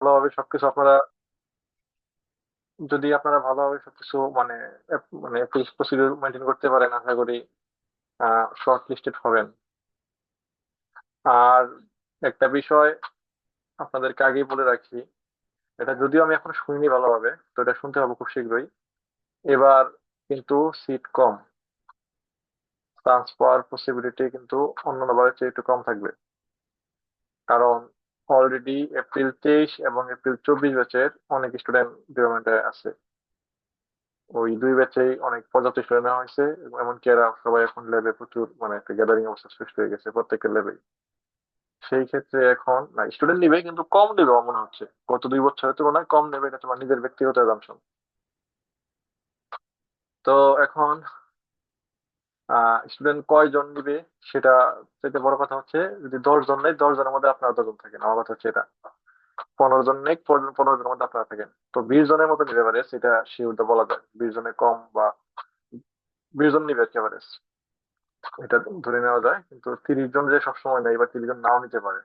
ভালোভাবে সবকিছু আপনারা যদি আপনারা ভালোভাবে সবকিছু মানে মানে প্রসিডিউর মেনটেন করতে পারেন, আশা করি শর্ট লিস্টেড হবেন। আর একটা বিষয় আপনাদেরকে আগেই বলে রাখি, এটা যদিও আমি এখন শুনিনি ভালোভাবে, তো এটা শুনতে হবে খুব শীঘ্রই। এবার কিন্তু সিট কম, চান্স পাওয়ার পসিবিলিটি কিন্তু অন্যান্য বারের চেয়ে একটু কম থাকবে। কারণ অলরেডি এপ্রিল 23 এবং এপ্রিল 24 ব্যাচের অনেক স্টুডেন্ট ডিপার্টমেন্টে আছে। ওই দুই ব্যাচেই অনেক পর্যাপ্ত স্টুডেন্ট নেওয়া হয়েছে, এবং এমনকি এরা সবাই এখন ল্যাবে প্রচুর মানে একটা গ্যাদারিং অবস্থা সৃষ্টি হয়ে গেছে প্রত্যেকের ল্যাবে। সেই ক্ষেত্রে এখন না, স্টুডেন্ট নিবে কিন্তু কম নেবে আমার মনে হচ্ছে, গত 2 বছরের তুলনায় কম নেবে, এটা তোমার নিজের ব্যক্তিগত অ্যাজাম্পশন। তো এখন স্টুডেন্ট কয়জন নিবে সেটা থেকে বড় কথা হচ্ছে, যদি 10 জন নেই 10 জনের মধ্যে আপনারা 10 জন থাকেন, আমার কথা হচ্ছে এটা। 15 জন নেই, 15 জনের মধ্যে আপনারা থাকেন, তো 20 জনের মতো নিতে পারে, সেটা শিওর বলা যায় 20 জনের কম বা 20 জন নিবে একেবারে, এটা ধরে নেওয়া যায়। কিন্তু 30 জন যে সবসময় নেই বা 30 জন নাও নিতে পারে।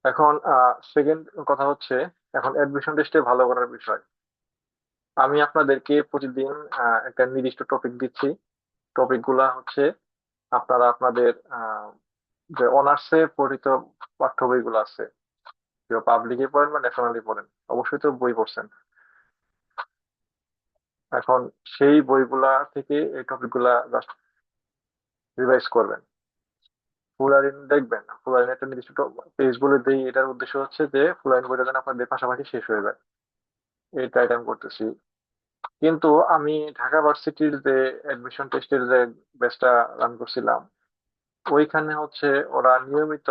এখন সেকেন্ড কথা হচ্ছে, এখন অ্যাডমিশন টেস্টে ভালো করার বিষয়। আমি আপনাদেরকে প্রতিদিন একটা নির্দিষ্ট টপিক দিচ্ছি। টপিক গুলা হচ্ছে আপনারা আপনাদের যে অনার্সে পড়িত পাঠ্য বইগুলো আছে, কেউ পাবলিকে পড়েন বা ন্যাশনালি পড়েন, অবশ্যই তো বই পড়ছেন। এখন সেই বইগুলা থেকে এই টপিক গুলা জাস্ট রিভাইজ করবেন। ফুলারিন দেখবেন, ফুলারিন একটা নির্দিষ্ট পেজ বলে দিই, এটার উদ্দেশ্য হচ্ছে যে ফুলারিন বইটা যেন আপনাদের পাশাপাশি শেষ হয়ে যায়, এই ট্রাইটা আমি করতেছি। কিন্তু আমি ঢাকা ভার্সিটির যে অ্যাডমিশন টেস্টের যে ব্যাচটা রান করছিলাম, ওইখানে হচ্ছে ওরা নিয়মিত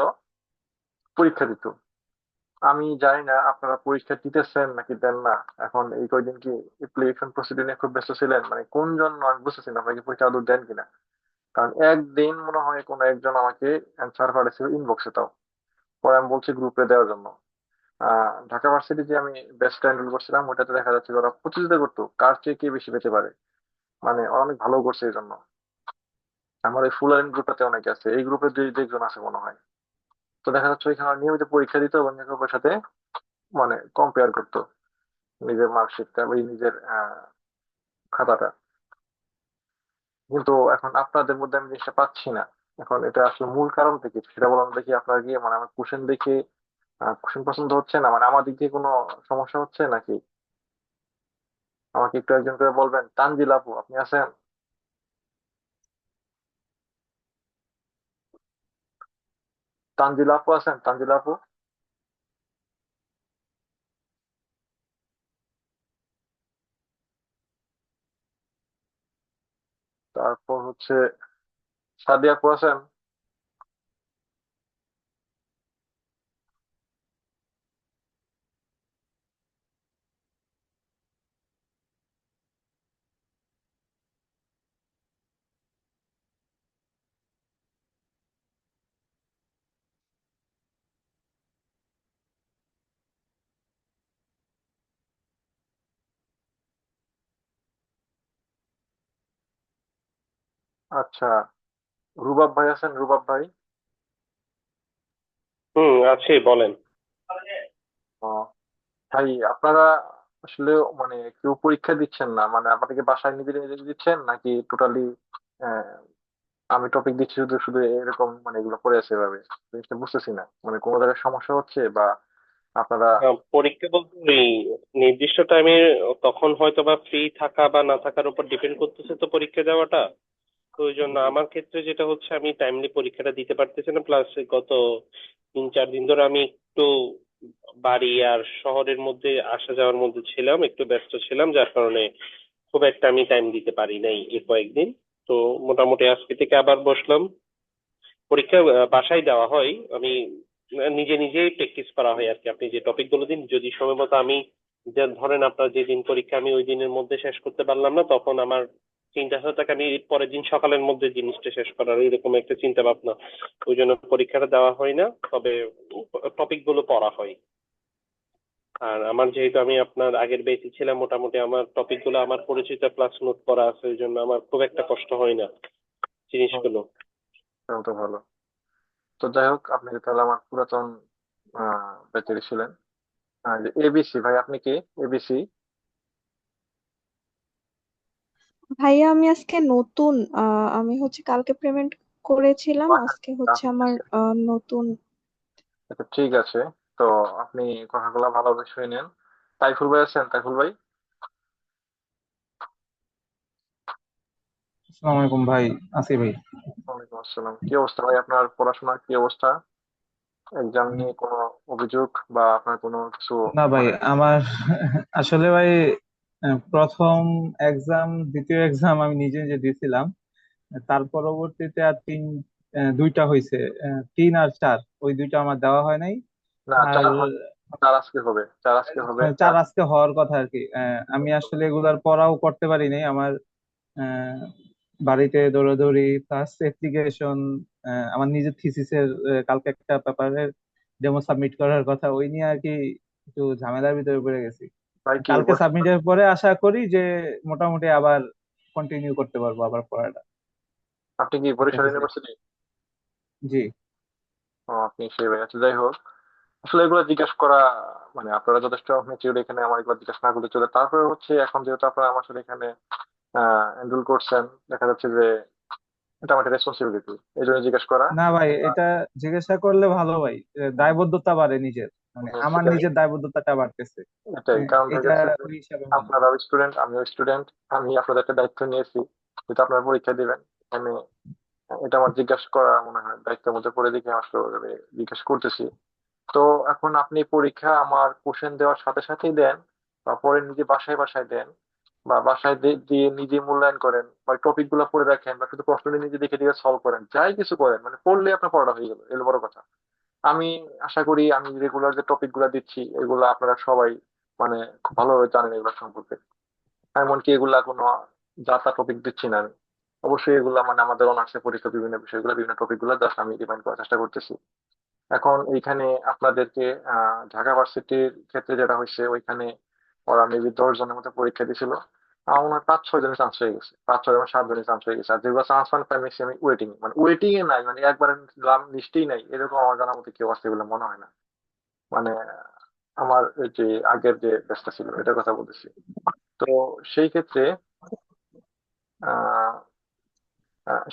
পরীক্ষা দিত। আমি জানি না আপনারা পরীক্ষা দিতেছেন নাকি দেন না। এখন এই কয়দিন কি অ্যাপ্লিকেশন প্রসিডিং নিয়ে খুব ব্যস্ত ছিলেন, মানে কোন জন্য আমি বুঝতেছি না আপনারা কি পরীক্ষা আদৌ দেন কিনা। কারণ একদিন মনে হয় কোনো একজন আমাকে অ্যান্সার পাঠিয়েছিল ইনবক্সে, তাও পরে আমি বলছি গ্রুপে দেওয়ার জন্য। ঢাকা ভার্সিটি যে আমি ব্যাচটা হ্যান্ডেল করছিলাম, ওটাতে দেখা যাচ্ছে যে ওরা প্রতিযোগিতা করতো কার চেয়ে কে বেশি পেতে পারে, মানে ওরা অনেক ভালো করছে এই জন্য। আমার এই ফুল আইন গ্রুপটাতে অনেকে আছে, এই গ্রুপে 2 1 জন আছে মনে হয়। তো দেখা যাচ্ছে ওইখানে ওরা নিয়মিত পরীক্ষা দিত এবং একে অপরের সাথে মানে কম্পেয়ার করতো নিজের মার্কশিটটা বা নিজের খাতাটা। কিন্তু এখন আপনাদের মধ্যে আমি জিনিসটা পাচ্ছি না। এখন এটা আসলে মূল কারণ থেকে সেটা বলুন দেখি। আপনার কি মানে আমার কোশ্চেন দেখে কোশ্চেন পছন্দ হচ্ছে না, মানে আমার দিক দিয়ে কোনো সমস্যা হচ্ছে নাকি? আমাকে একটু একজন করে বলবেন। তানজিল আপু, আপনি আছেন? তানজিল আপু আছেন? তানজিল আপু। তারপর হচ্ছে সাদিয়া আপু আছেন? আচ্ছা, রুবাব ভাই আছেন? রুবাব ভাই। হুম, আছে, বলেন। ও, ভাই আপনারা আসলে মানে কেউ পরীক্ষা দিচ্ছেন না, মানে আপনাদেরকে বাসায় নিজে নিজে দিচ্ছেন নাকি টোটালি আমি টপিক দিচ্ছি শুধু শুধু এরকম, মানে এগুলো পড়ে আছে এভাবে? জিনিসটা বুঝতেছি না, মানে কোনো জায়গায় সমস্যা হচ্ছে বা আপনারা। পরীক্ষা বলতে ওই নির্দিষ্ট টাইমে তখন হয়তো বা ফ্রি থাকা বা না থাকার উপর ডিপেন্ড করতেছে তো পরীক্ষা দেওয়াটা। তো ওই জন্য জি। আমার ক্ষেত্রে যেটা হচ্ছে, আমি টাইমলি পরীক্ষাটা দিতে পারতেছি না, প্লাস গত 3 4 দিন ধরে আমি একটু বাড়ি আর শহরের মধ্যে আসা যাওয়ার মধ্যে ছিলাম, একটু ব্যস্ত ছিলাম, যার কারণে খুব একটা আমি টাইম দিতে পারি নাই এই কয়েকদিন। তো মোটামুটি আজকে থেকে আবার বসলাম। পরীক্ষা বাসায় দেওয়া হয়, আমি নিজে নিজেই প্র্যাকটিস করা হয় আর কি। আপনি যে টপিক গুলো দিন, যদি সময় মতো আমি, যে ধরেন আপনার যে দিন পরীক্ষা আমি ওই দিনের মধ্যে শেষ করতে পারলাম না, তখন আমার চিন্তা হয়ে থাকে আমি পরের দিন সকালের মধ্যে জিনিসটা শেষ করার, এরকম একটা চিন্তা ভাবনা। ওই জন্য পরীক্ষাটা দেওয়া হয় না, তবে টপিক গুলো পড়া হয়। আর আমার যেহেতু আমি আপনার আগের বেঁচে ছিলাম, মোটামুটি আমার টপিক গুলো আমার পরিচিত প্লাস নোট করা আছে, ওই জন্য আমার খুব একটা কষ্ট হয় না হুম, জিনিসগুলো। তাহলে তো ভালো। তো যাই হোক, আপনি তাহলে আমার পুরাতন ব্যাচেরই ছিলেন। আর এবিসি ভাই, আপনি কি এবিসি? ভাইয়া আমি আজকে নতুন, আমি হচ্ছে কালকে পেমেন্ট করেছিলাম, আজকে হচ্ছে আমার নতুন। আচ্ছা ঠিক আছে। তো আপনি কথাগুলো ভালোভাবে শুনে নেন। তাইফুল ভাই আছেন? তাইফুল ভাই, আসসালামু আলাইকুম ভাই। আছি ভাই। ওয়ালাইকুম আসসালাম। কি অবস্থা ভাই, আপনার পড়াশোনার কি অবস্থা? এক্সাম নিয়ে কোনো অভিযোগ বা আপনার কোনো কিছু না ভাই, মানে? আমার আসলে ভাই প্রথম এক্সাম, দ্বিতীয় এক্সাম আমি নিজে নিজে দিয়েছিলাম। তার পরবর্তীতে আর দুইটা হয়েছে, 3 আর 4, ওই দুইটা আমার দেওয়া হয় নাই। না, আর চার হবে। চার আজকে হবে, চার আজকে হবে, চার চার। আজকে হওয়ার কথা আর কি। আমি আসলে এগুলার পড়াও করতে পারি নাই। আমার আহ, বাড়িতে দৌড়াদৌড়ি প্লাস অ্যাপ্লিকেশন, আমার নিজের থিসিসের কালকে একটা পেপারের ডেমো সাবমিট করার কথা, ওই নিয়ে আর কি একটু ঝামেলার ভিতরে পড়ে গেছি। ভাই কি কালকে বলছেন? সাবমিটের পরে আশা করি যে মোটামুটি আবার কন্টিনিউ করতে পারবো আবার পড়াটা। আপনি কি একটা বরিশাল থিসিস। ইউনিভার্সিটি? জি। ও, আপনি সেই ভাই। আচ্ছা যাই হোক, আসলে এগুলো জিজ্ঞেস করা মানে আপনারা যথেষ্ট ম্যাচিউর, এখানে আমার এগুলো জিজ্ঞেস না করলে চলে। তারপরে হচ্ছে এখন যেহেতু আপনারা আমার সাথে এখানে এনরোল করছেন, দেখা যাচ্ছে যে এটা আমার রেসপন্সিবিলিটি, এই জন্য জিজ্ঞেস করা। না ভাই, এটা জিজ্ঞাসা করলে ভালো ভাই। দায়বদ্ধতা বাড়ে নিজের, মানে আমার সেটাই, নিজের দায়বদ্ধতাটা বাড়তেছে। এটাই কারণ দেখা এটা যাচ্ছে যে ওই হিসাবে বললাম। আপনারাও স্টুডেন্ট, আমিও স্টুডেন্ট। আমি আপনাদের একটা দায়িত্ব নিয়েছি, যেটা আপনারা পরীক্ষা দিবেন এখানে। এটা আমার জিজ্ঞাসা করা মনে হয় দায়িত্বের মধ্যে পড়ে, দেখে আসলে জিজ্ঞেস করতেছি। তো এখন আপনি পরীক্ষা আমার কোশ্চেন দেওয়ার সাথে সাথেই দেন, বা পরে নিজে বাসায় বাসায় দেন, বা বাসায় দিয়ে নিজে মূল্যায়ন করেন, বা টপিক গুলো পড়ে রাখেন, বা শুধু প্রশ্নটা নিজে দেখে দেখে সলভ করেন, যাই কিছু করেন, মানে পড়লে আপনার পড়াটা হয়ে গেল, এগুলো বড় কথা। আমি আশা করি আমি রেগুলার যে টপিক গুলা দিচ্ছি এগুলো আপনারা সবাই মানে খুব ভালোভাবে জানেন এগুলো সম্পর্কে। এমনকি এগুলা কোনো যা তা টপিক দিচ্ছি না আমি। অবশ্যই এগুলা মানে আমাদের অনার্সে পরীক্ষা বিভিন্ন বিষয়গুলো, বিভিন্ন টপিক গুলো জাস্ট আমি ডিফাইন করার চেষ্টা করতেছি। এখন এইখানে আপনাদেরকে ঢাকা ভার্সিটির ক্ষেত্রে যেটা হয়েছে, ওইখানে ওরা মেবি 10 জনের মতো পরীক্ষা দিয়েছিল। আমার মনে হয় 5-6 জনের চান্স হয়ে গেছে, 5-6 বা 7 জনের চান্স হয়ে গেছে। আর যেগুলো চান্স পান পাইছি আমি ওয়েটিং, মানে ওয়েটিং এ নাই, মানে একবারে নাম লিস্টেই নাই, এরকম আমার জানার মতো কেউ আছে বলে মনে হয় না। মানে আমার এই যে আগের যে ব্যাচটা ছিল এটার কথা বলতেছি। তো সেই ক্ষেত্রে আহ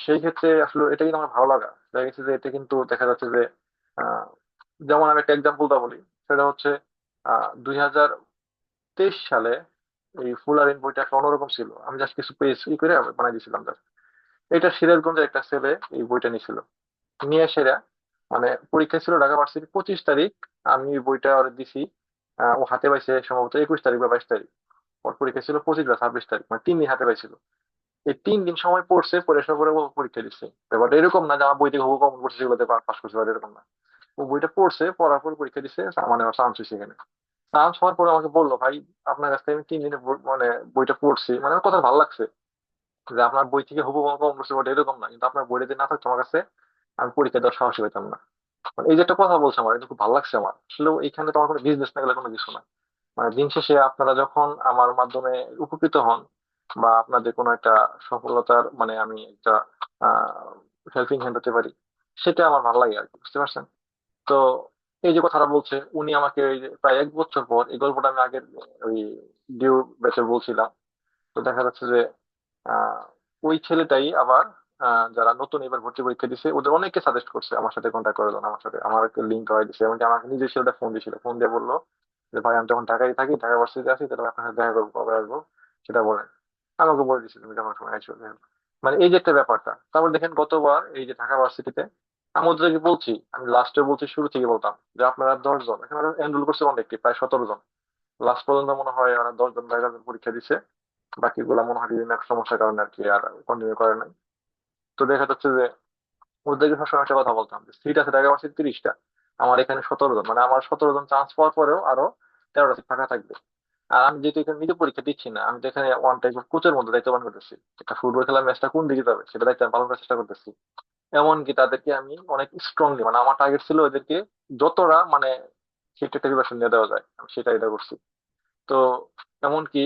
সেই ক্ষেত্রে আসলে এটা কিন্তু আমার ভালো লাগা, দেখা গেছে যে এটা কিন্তু দেখা যাচ্ছে যে আহ, যেমন আমি একটা এক্সাম্পল বলি। সেটা হচ্ছে 2023 সালে এই ফুলারিন বইটা একটা অন্যরকম ছিল, আমি জাস্ট কিছু পেজ করে বানাই দিয়েছিলাম just। এটা সিরাজগঞ্জের একটা ছেলে এই বইটা নিয়েছিল, নিয়ে সেরা মানে পরীক্ষা ছিল ঢাকা ভার্সিটির 25 তারিখ। আমি ওই বইটা ওর দিছি, ও হাতে পাইছে সম্ভবত 21 তারিখ বা 22 তারিখ। ওর পরীক্ষা ছিল 25 বা 26 তারিখ, মানে 3 দিন হাতে পাইছিল। এই 3 দিন সময় পড়ছে, পড়ে আসার পরে ও পরীক্ষা দিচ্ছে। ব্যাপারটা এরকম না যে আমার বই থেকে হুবহু কমন পড়ছে সেগুলোতে পাস করছে, ব্যাপারটা এরকম না। ও বইটা পড়ছে, পড়ার পর পরীক্ষা দিচ্ছে, মানে আমার চান্স হয়েছে এখানে। চান্স হওয়ার পরে আমাকে বললো, ভাই আপনার কাছ থেকে আমি 3 দিনে মানে বইটা পড়ছি, মানে আমার কথা ভালো লাগছে যে আপনার বই থেকে হুবহু কমন পড়ছে, ব্যাপারটা এরকম না, কিন্তু আপনার বইটা যদি না থাকতো আমার কাছে আমি পরীক্ষা দেওয়ার সাহসী পেতাম না। মানে এই যে একটা কথা বলছে, আমার এটা খুব ভালো লাগছে। আমার আসলে এখানে তোমার কোনো বিজনেস না গেলে কোনো কিছু না। মানে দিন শেষে আপনারা যখন আমার মাধ্যমে উপকৃত হন, বা আপনাদের কোনো একটা সফলতার মানে আমি একটা হেল্পিং হ্যান্ড হতে পারি, সেটা আমার ভালো লাগে আর কি, বুঝতে পারছেন? তো এই যে কথাটা বলছে উনি আমাকে, ওই যে প্রায় 1 বছর পর, এই গল্পটা আমি আগের ওই ডিউ ব্যাচে বলছিলাম। তো দেখা যাচ্ছে যে আহ ওই ছেলেটাই আবার যারা নতুন এবার ভর্তি পরীক্ষা দিছে ওদের অনেককে সাজেস্ট করছে আমার সাথে কন্ট্যাক্ট করে দেন, আমার সাথে আমার একটা লিঙ্ক হয়ে দিছে, এমনকি আমাকে নিজে ছেলেটা ফোন দিয়েছিল, ফোন দিয়ে বললো যে ভাই আমি যখন ঢাকায় থাকি, ঢাকা ভার্সিটিতে আছি, তাহলে আপনার সাথে দেখা করবো, কবে আসবো সেটা বলেন। আমাকে বলে দিচ্ছি তুমি যখন সময় আসবে। মানে এই যে একটা ব্যাপারটা। তারপর দেখেন গতবার এই যে ঢাকা ভার্সিটিতে আমি ওদেরকে বলছি, আমি লাস্টে বলছি, শুরু থেকে বলতাম যে আপনারা 10 জন, এখানে এনরোল করছে অনেকটি, প্রায় 17 জন। লাস্ট পর্যন্ত মনে হয় ওরা 10 জন 11 জন পরীক্ষা দিছে, বাকিগুলা মনে হয় বিভিন্ন এক সমস্যার কারণে আর কি আর কন্টিনিউ করে নাই। তো দেখা যাচ্ছে যে ওদেরকে সবসময় একটা কথা বলতাম যে সিট আছে ঢাকা ভার্সিটি 30টা, আমার এখানে 17 জন, মানে আমার 17 জন চান্স পাওয়ার পরেও আরো 13টা সিট ফাঁকা থাকবে। আর আমি যেহেতু এখানে নিজে পরীক্ষা দিচ্ছি না, আমি তো এখানে ওয়ান টাইপ অফ কোচের মধ্যে দায়িত্ব পালন করতেছি। একটা ফুটবল খেলার ম্যাচটা কোন দিকে যাবে সেটা দায়িত্ব আমি পালন করার চেষ্টা করতেছি। এমনকি তাদেরকে আমি অনেক স্ট্রংলি, মানে আমার টার্গেট ছিল ওদেরকে যতটা মানে সিটের প্রিপারেশন নিয়ে দেওয়া যায়, আমি সেটা এটা করছি। তো এমনকি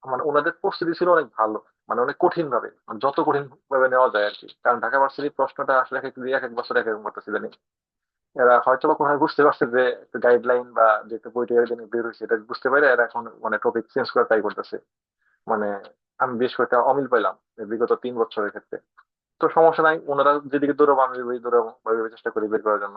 মানে ওনাদের প্রস্তুতি ছিল অনেক ভালো। মানে অনেক কঠিন ভাবে, মানে যত কঠিন ভাবে নেওয়া যায় আর কি। কারণ ঢাকা ভার্সিটির প্রশ্নটা আসলে এক এক বছর এক এক মতো ছিল। এরা হয়তো বা কোথাও বুঝতে পারছে যে একটা গাইডলাইন বা যে একটা বইটা এর জন্য বের হয়েছে, এটা বুঝতে পারে এরা এখন মানে টপিক চেঞ্জ করার ট্রাই করতেছে। মানে আমি বেশ কয়েকটা অমিল পাইলাম এই বিগত 3 বছরের ক্ষেত্রে। তো সমস্যা নাই, ওনারা যেদিকে দৌড়াবো আমি ওই দৌড়াবো, ওইভাবে চেষ্টা করি বের করার জন্য।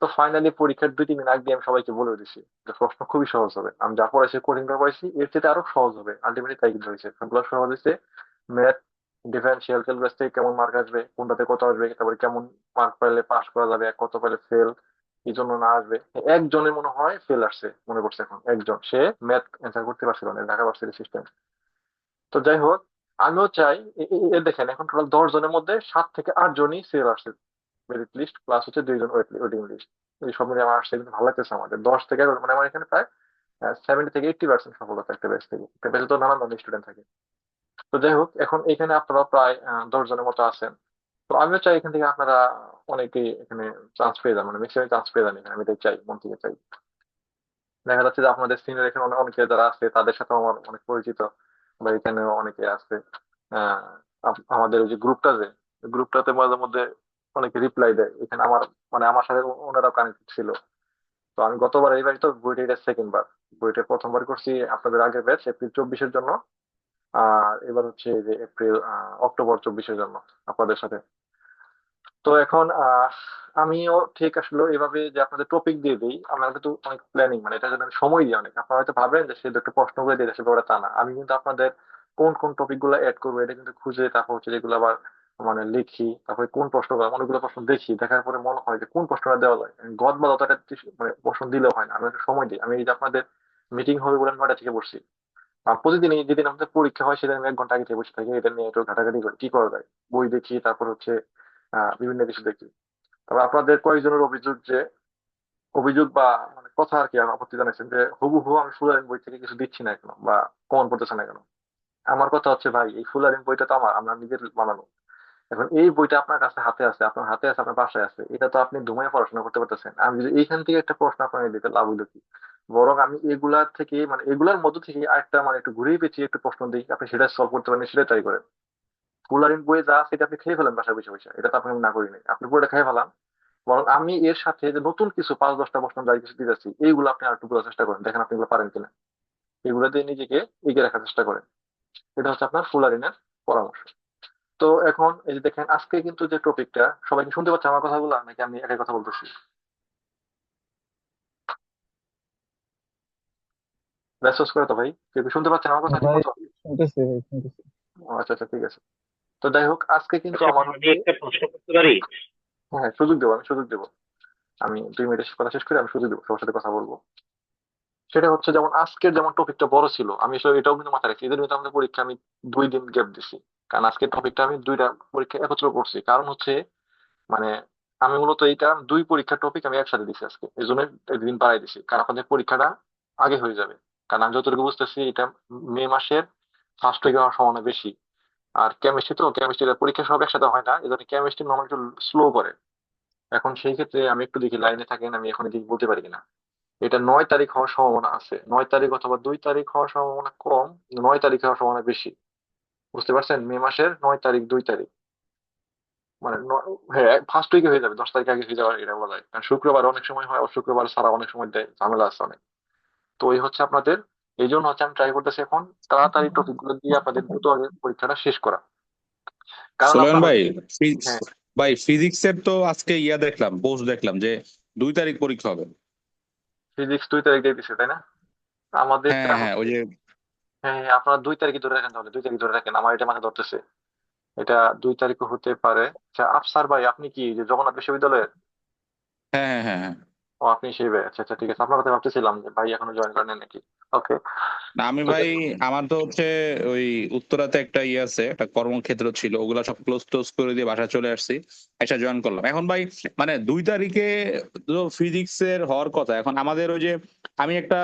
তো ফাইনালি পরীক্ষার 2-3 দিন আগে আমি সবাইকে বলে দিছি যে প্রশ্ন খুবই সহজ হবে, আমি যা পড়াইছি কঠিন ভাবে পড়াইছি, এর চেয়ে আরো সহজ হবে। আলটিমেটলি তাই কিন্তু হয়েছে, সবগুলো সহজ হয়েছে। ম্যাথ, ডিফারেন্সিয়াল ক্যালকুলাস থেকে কেমন মার্ক আসবে, কোনটাতে কত আসবে, তারপরে কেমন মার্ক পাইলে পাস করা যাবে, কত পাইলে ফেল, কি জন্য না আসবে। একজনের মনে হয় ফেল আসছে মনে করছে, এখন একজন সে ম্যাথ অ্যান্সার করতে পারছিল না, ঢাকা ভার্সিটি সিস্টেম। তো যাই হোক, আমিও চাই দেখেন এখন টোটাল 10 জনের মধ্যে 7 থেকে 8 জনই ফেল আসছে মেরিট লিস্ট, প্লাস হচ্ছে 2 জন ওয়েটিং লিস্ট। এই সব মিলিয়ে আমার আসছে, কিন্তু ভালো লাগতেছে আমাদের 10 থেকে 11, মানে আমার এখানে প্রায় 70 থেকে 80% সফলতা একটা ব্যাচ থেকে। একটা ব্যাচে তো নানান ধরনের স্টুডেন্ট থাকে। তো যাই হোক, এখন এখানে আপনারা প্রায় 10 জনের মতো আছেন। তো আমিও চাই এখান থেকে আপনারা অনেকেই এখানে চান্স পেয়ে যান, মানে ম্যাক্সিমাম চান্স পেয়ে যান এখানে, আমি এটাই চাই, মন থেকে চাই। দেখা যাচ্ছে যে আপনাদের সিনিয়র এখানে অনেকে যারা আছে তাদের সাথে আমার অনেক পরিচিত, বা এখানেও অনেকে আছে। আহ আমাদের ওই যে গ্রুপটা, যে গ্রুপটাতে মাঝে মধ্যে অনেকে রিপ্লাই দেয় এখানে আমার, মানে আমার সাথে ওনারা কানেক্টেড ছিল। তো আমি গতবার, এইবার তো বইটা সেকেন্ড বার, বইটা প্রথমবার করছি আপনাদের আগের ব্যাচ এপ্রিল 24-এর জন্য, আর এবার হচ্ছে যে অক্টোবর 24-এর জন্য আপনাদের সাথে। তো এখন আমিও ঠিক আসলে এভাবে যে আপনাদের টপিক দিয়ে দিই, আমার কিন্তু অনেক প্ল্যানিং, মানে এটা জন্য আমি সময় দিই অনেক। আপনারা হয়তো ভাবেন যে সে একটা প্রশ্ন করে দিয়ে দেশে ওটা তা না, আমি কিন্তু আপনাদের কোন কোন টপিক গুলো অ্যাড করবো এটা কিন্তু খুঁজে, তারপর হচ্ছে যেগুলো আবার মানে লিখি, তারপরে কোন প্রশ্নগুলো, অনেকগুলো প্রশ্ন দেখি, দেখার পরে মনে হয় যে কোন প্রশ্নটা দেওয়া যায়। গদ বা অতটা মানে প্রশ্ন দিলেও হয় না, আমি একটু সময় দিই। আমি এই যে আপনাদের মিটিং হবে বলে 9টা থেকে বসছি, আর প্রতিদিনই যেদিন আমাদের পরীক্ষা হয় সেদিন আমি 1 ঘন্টা আগে থেকে বসে থাকি, এটা নিয়ে একটু ঘাটাঘাটি করি কি করা যায়, বই দেখি, তারপর হচ্ছে বিভিন্ন কিছু দেখি। তবে আপনাদের কয়েকজনের অভিযোগ যে, অভিযোগ বা মানে কথা আর কি, আপত্তি জানাচ্ছেন যে হুবহু আমি ফুলারিন বই থেকে কিছু দিচ্ছি না কেন, বা কমন পড়তেছে না কেন। আমার কথা হচ্ছে ভাই, এই ফুলারিন বইটা তো আমরা নিজের বানানো। এখন এই বইটা আপনার কাছে হাতে আছে, আপনার হাতে আছে, আপনার বাসায় আছে, এটা তো আপনি ধুমায় পড়াশোনা করতে পারতেছেন। আমি যদি এইখান থেকে একটা প্রশ্ন আপনাকে দিতে লাভ হইলো কি, বরং আমি এগুলার থেকে মানে এগুলার মধ্য থেকে আরেকটা মানে একটু ঘুরিয়ে পেঁচিয়ে একটু প্রশ্ন দিই, আপনি সেটা সলভ করতে পারেন, সেটা ট্রাই করেন। ফুলারিন বইয়ে যা আছে এটা আপনি খেয়ে ফেলেন বাসায় বসে বসে, এটা তো আপনাকে না করি নাই, আপনি পুরোটা খেয়ে ফেলান। বরং আমি এর সাথে যে নতুন কিছু 5-10টা প্রশ্ন যাই কিছু দিতেছি, এইগুলো আপনি আর একটু বোঝার চেষ্টা করেন, দেখেন আপনি এগুলো পারেন কিনা, এগুলো দিয়ে নিজেকে এগিয়ে রাখার চেষ্টা করেন। এটা হচ্ছে আপনার ফুলারিনের পরামর্শ। তো এখন এই যে দেখেন আজকে কিন্তু যে টপিকটা, সবাই কি শুনতে পাচ্ছে আমার কথাগুলো, নাকি আমি একাই কথা বলতেছি? মেসেজ করে তো ভাই, কেউ কি শুনতে পাচ্ছেন আমার কথা ঠিক ভাই মতো? শুনতেছি, ভাই শুনতেছি। আচ্ছা আচ্ছা, ঠিক আছে। তো যাই হোক, আজকে কিন্তু আচ্ছা আমার ভাই, আমি হচ্ছে, একটা প্রশ্ন করতে পারি? হ্যাঁ সুযোগ দেবো, আমি সুযোগ দেবো। আমি 2 মিনিটের কথা শেষ করে আমি সুযোগ দেবো, সবার সাথে কথা বলবো। সেটা হচ্ছে যেমন আজকের যেমন টপিকটা বড় ছিল, আমি আসলে এটাও কিন্তু মাথায় রাখছি, এদের ভিতরে আমাদের পরীক্ষা আমি 2 দিন গ্যাপ দিছি। কারণ আজকের টপিকটা আমি 2টা পরীক্ষা একত্র করছি, কারণ হচ্ছে মানে আমি মূলত এইটা 2 পরীক্ষার টপিক আমি একসাথে দিছি আজকে, এই জন্য 1 দিন বাড়াই দিছি, কারণ আপনাদের পরীক্ষাটা আগে হয়ে যাবে। কারণ আমি যতটুকু বুঝতেছি এটা মে মাসের ফার্স্ট উইকে হওয়ার সম্ভাবনা বেশি। আর কেমিস্ট্রি, তো কেমিস্ট্রি পরীক্ষা সব একসাথে হয় না, এই জন্য কেমিস্ট্রি নর্মাল একটু স্লো করে। এখন সেই ক্ষেত্রে আমি একটু দেখি লাইনে থাকেন, আমি এখন এদিকে বলতে পারি কিনা। এটা 9 তারিখ হওয়ার সম্ভাবনা আছে, 9 তারিখ অথবা 2 তারিখ হওয়ার সম্ভাবনা কম, 9 তারিখ হওয়ার সম্ভাবনা বেশি। বুঝতে পারছেন, মে মাসের 9 তারিখ, 2 তারিখ, মানে হ্যাঁ ফার্স্ট উইকে হয়ে যাবে, 10 তারিখ আগে হয়ে যাওয়ার এটা বলা যায়। কারণ শুক্রবার অনেক সময় হয়, আর শুক্রবার ছাড়া অনেক সময় দেয়, ঝামেলা আছে অনেক। তো ওই হচ্ছে আপনাদের, এই জন্য হচ্ছে আমি ট্রাই করতেছি এখন তাড়াতাড়ি টপিক গুলো দিয়ে আপনাদের দ্রুত আগে পরীক্ষাটা শেষ করা। কারণ সোলেমান আপনার ভাই, হচ্ছে, ফি- হ্যাঁ ভাই ফিজিক্সের তো আজকে দেখলাম, পোস্ট দেখলাম যে 2 তারিখ পরীক্ষা হবে। ফিজিক্স 2 তারিখ দিয়ে দিচ্ছে তাই না? হ্যাঁ আমাদেরটা হ্যাঁ হ্যাঁ, হচ্ছে, ওই যে হ্যাঁ হ্যাঁ, আপনারা 2 তারিখই ধরে রাখেন, তাহলে 2 তারিখ ধরে রাখেন, আমার এটা মাথায় ধরতেছে। এটা 2 তারিখও হতে পারে। আচ্ছা আফসার ভাই, আপনি কি যে জগন্নাথ বিশ্ববিদ্যালয়ের? হ্যাঁ হ্যাঁ হ্যাঁ হ্যাঁ। ও আপনি সেই ভাই, আচ্ছা আচ্ছা ঠিক আছে, আপনার কথা ভাবতেছিলাম যে ভাই এখনো জয়েন করেন নাকি। ওকে। না আমি তো ভাই, আমার তো হচ্ছে ওই উত্তরাতে একটা আছে, একটা কর্মক্ষেত্র ছিল, ওগুলা সব ক্লোজ টোজ করে দিয়ে বাসায় চলে আসছি, একটা জয়েন করলাম। এখন ভাই মানে 2 তারিখে তো ফিজিক্সের হওয়ার কথা, এখন আমাদের ওই যে আমি একটা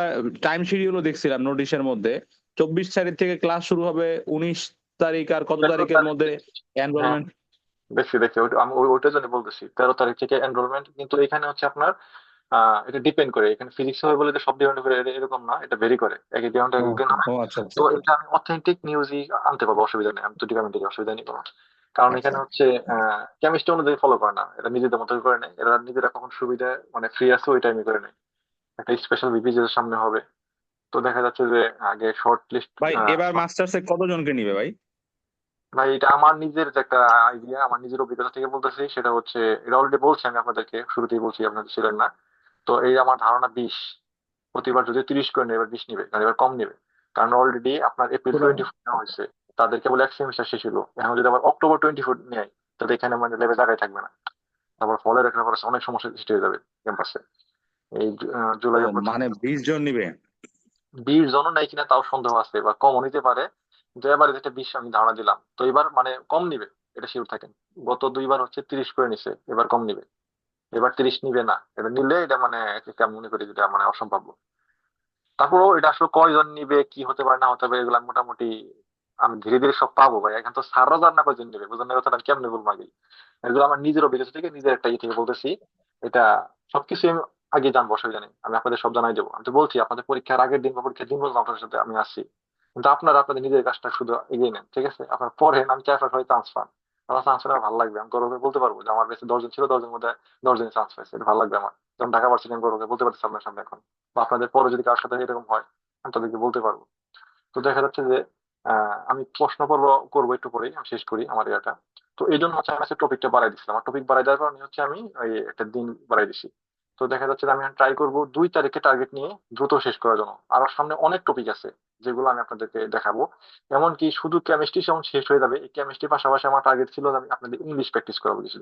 টাইম শিডিউলও দেখছিলাম নোটিশের মধ্যে, 24 তারিখ থেকে ক্লাস শুরু হবে, 19 তারিখ আর কত 13 তারিখ তারিখের মধ্যে হ্যাঁ এনরোলমেন্ট। দেখছি দেখছি, আমি ওইটার জন্য বলতেছি 13 তারিখ থেকে এনরোলমেন্ট, কিন্তু এখানে হচ্ছে আপনার এটা ডিপেন্ড করে, এখানে ফিজিক্স হবে বলে যে সব ডিপেন্ড করে এরকম না, এটা ভেরি করে, এক এক ডিপার্টমেন্ট ও এক এক হয়। ও আচ্ছা আচ্ছা তো এটা আমি অথেন্টিক নিউজই আনতে পারবো, অসুবিধা নেই, আমি তো ডিপার্টমেন্টের অসুবিধা নেই কোনো। কারণ আচ্ছা। এখানে হচ্ছে কেমিস্ট্রি অনুযায়ী ফলো করে না, এটা নিজেদের মতো করে নেয়, এরা নিজেরা কখন সুবিধা মানে ফ্রি আছে ওই টাইমে করে নেয়। একটা স্পেশাল ভিপি যেটা সামনে হবে, তো দেখা যাচ্ছে যে আগে শর্ট লিস্ট। ভাই এবার মাস্টার্সে কতজনকে নিবে ভাই? ভাই এটা আমার নিজের যে একটা আইডিয়া, আমার নিজের অভিজ্ঞতা থেকে বলতেছি, সেটা হচ্ছে এটা অলরেডি বলছি আমি আপনাদেরকে, শুরুতেই বলছি, আপনাদের ছিলেন না। তো এই আমার ধারণা 20, প্রতিবার যদি 30 করে নেবে, এবার 20 নিবে, কারণ এবার কম নিবে। কারণ অলরেডি আপনার এপ্রিল পুরো 24 নেওয়া হয়েছে, তাদের কেবল এক সেমিস্টার শেষ হলো, এখন যদি আবার অক্টোবর 24 নেয়, তাহলে এখানে মানে লেভেল জায়গায় থাকবে না, তারপর ফলের একটা ব্যাপার আছে, অনেক সমস্যা সৃষ্টি হয়ে যাবে ক্যাম্পাসে। এই ও জুলাইয়ের প্রথম মানে 20 জন নিবে? 20 জনও নাই কিনা তাও সন্দেহ আছে, বা কমও নিতে পারে। কিন্তু এবারে যেটা 20 আমি ধারণা দিলাম, তো এবার মানে কম নিবে, এটা শিওর থাকেন। গত দুইবার হচ্ছে 30 করে নিছে, এবার কম নিবে, এবার 30 নিবে না, এটা নিলে এটা মানে কেমন মনে করি যেটা মানে অসম্ভাব্য। তারপরও এটা আসলে কয়জন নিবে, কি হতে পারে না হতে পারে, এগুলো আমি মোটামুটি আমি ধীরে ধীরে সব পাবো ভাই। এখন তো স্যাররা জান না কয়জন নিবে, বুঝলেন না কথাটা, আমি কেমনে বলবো আগে। এগুলো আমার নিজের অভিজ্ঞতা থেকে, নিজের একটা ইয়ে থেকে বলতেছি। এটা সবকিছু আমি আগে জানবো, অসুবিধা নেই, আমি আপনাদের সব জানাই দেবো। আমি তো বলছি আপনাদের পরীক্ষার আগের দিন বা পরীক্ষার দিন বললাম আপনাদের সাথে আমি আসছি। কিন্তু আপনারা আপনাদের নিজের কাজটা শুধু এগিয়ে নেন, ঠিক আছে? আপনার পড়েন, আমি চাই আপনার চান্স পান। আমার চান্স পেলে আমার ভালো লাগবে, আমি গর্ব করে বলতে পারবো যে আমার বেশি 10 জন ছিল, 10 জনের মধ্যে 10 জনই চান্স পাইছে, এটা ভালো লাগবে আমার। যেমন ঢাকা ভার্সিটি আমি গর্ব করে বলতে পারছি আপনার সামনে এখন, বা আপনাদের পরে যদি কারোর সাথে এরকম হয় আমি তাদেরকে বলতে পারবো। তো দেখা যাচ্ছে যে আমি প্রশ্ন পর্ব করবো একটু পরেই, আমি শেষ করি আমার এটা। তো এই জন্য হচ্ছে আমি টপিকটা বাড়াই দিচ্ছিলাম, আমার টপিক বাড়াই দেওয়ার কারণে হচ্ছে আমি ওই একটা দিন বাড়াই দিছি। তো দেখা যাচ্ছে যে আমি ট্রাই করব 2 তারিখে টার্গেট নিয়ে দ্রুত শেষ করার জন্য। আর সামনে অনেক টপিক আছে যেগুলো আমি আপনাদেরকে দেখাবো। এমনকি শুধু কেমিস্ট্রি যেমন শেষ হয়ে যাবে, এই কেমিস্ট্রির পাশাপাশি আমার টার্গেট ছিল যে আমি আপনাদের ইংলিশ প্র্যাকটিস করাবো কিছু।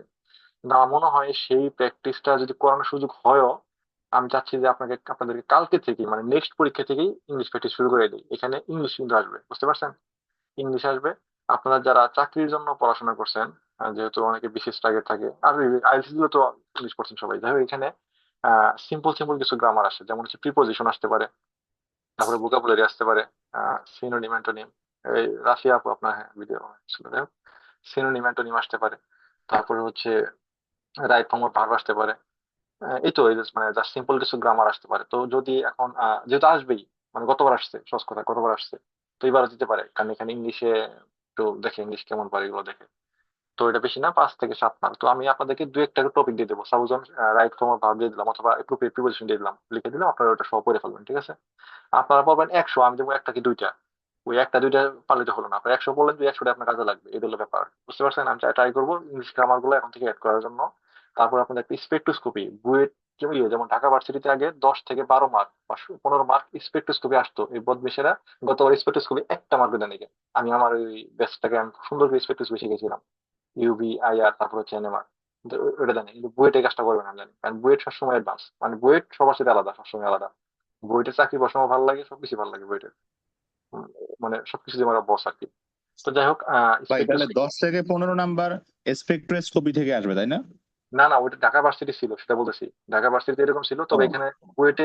কিন্তু আমার মনে হয় সেই প্র্যাকটিসটা যদি করানোর সুযোগ হয়ও, আমি চাচ্ছি যে আপনাদেরকে কালকে থেকে মানে নেক্সট পরীক্ষা থেকেই ইংলিশ প্র্যাকটিস শুরু করে দিই। এখানে ইংলিশ কিন্তু আসবে, বুঝতে পারছেন? ইংলিশ আসবে। আপনারা যারা চাকরির জন্য পড়াশোনা করছেন, যেহেতু অনেকে বিশেষ টার্গেট থাকে, আর আইএলটিএস গুলো তো ইংলিশ পড়ছেন সবাই, যাই হোক এখানে সিম্পল সিম্পল কিছু গ্রামার আসে, যেমন হচ্ছে প্রিপোজিশন আসতে পারে, তারপরে ভোকাবুলারি আসতে পারে, সিনোনিম অ্যান্টোনিম। এই রাশিয়া আপু আপনার, হ্যাঁ ভিডিও সিনোনিম অ্যান্টোনিম আসতে পারে। তারপরে হচ্ছে রাইট ফর্ম অফ ভার্ব আসতে পারে। এই তো এই just মানে জাস্ট সিম্পল কিছু গ্রামার আসতে পারে। তো যদি এখন যেহেতু আসবেই, মানে গতবার আসছে, সহজ কথা গতবার আসছে, তো এবার দিতে পারে, কারণ এখানে ইংলিশে একটু দেখে ইংলিশ কেমন পারে এগুলো দেখে। তো এটা বেশি না, 5 থেকে 7 মার্ক। তো আমি আপনাদেরকে দু একটা টপিক দিয়ে দেবো, suppose right form of verb দিয়ে দিলাম, অথবা প্রিপোজিশন দিয়ে দিলাম, লিখে দিলাম, আপনারা ওটা সব পড়ে ফেলবেন, ঠিক আছে? আপনারা পাবেন 100, আমি দেবো একটা কি দুইটা। ওই একটা দুইটা পারলে তো হলো না, আপনার 100 বললেন, 200টা আপনার কাজে লাগবে, এই হলো ব্যাপার, বুঝতে পারছেন? আমি ট্রাই করবো ইংলিশ গ্রামার গুলো এখন থেকে অ্যাড করার জন্য। তারপর আপনাদের একটা স্পেকট্রোস্কোপি বুয়েট, যেমন ঢাকা ভার্সিটিতে আগে 10 থেকে 12 মার্ক বা 15 মার্ক স্পেকট্রোস্কোপি আসতো, এই বদমেশেরা গতবার স্পেকট্রোস্কোপি একটা মার্ক দেন নাকি। আমি আমার ওই ব্যাচটাকে আমি খুব সুন্দর করে স্পেকট্রোস্কোপি শিখেছিলাম, ইউবি আইআর তারপর হচ্ছে এনএমআর। কিন্তু ওটা জানি, কিন্তু বুয়েট এই কাজটা করবে না আমি জানি, কারণ বুয়েট সবসময় অ্যাডভান্স, মানে বুয়েট সবার সাথে আলাদা, সবসময় আলাদা। বুয়েটের চাকরি পড়াশোনা ভালো লাগে, সবকিছু ভালো লাগে বুয়েটের। উম, মানে সবকিছু দিয়ে আমার বস আর কি। তো যাই হোক, ভাই তাহলে স্পেকট্রোস্কোপি। 10 থেকে 15 নাম্বার স্পেকট্রোস্কোপি থেকে আসবে তাই না? না না, ওইটা ঢাকা ভার্সিটি ছিল, সেটা বলতেছি, ঢাকা ভার্সিটিতে এরকম ছিল, তবে ও এখানে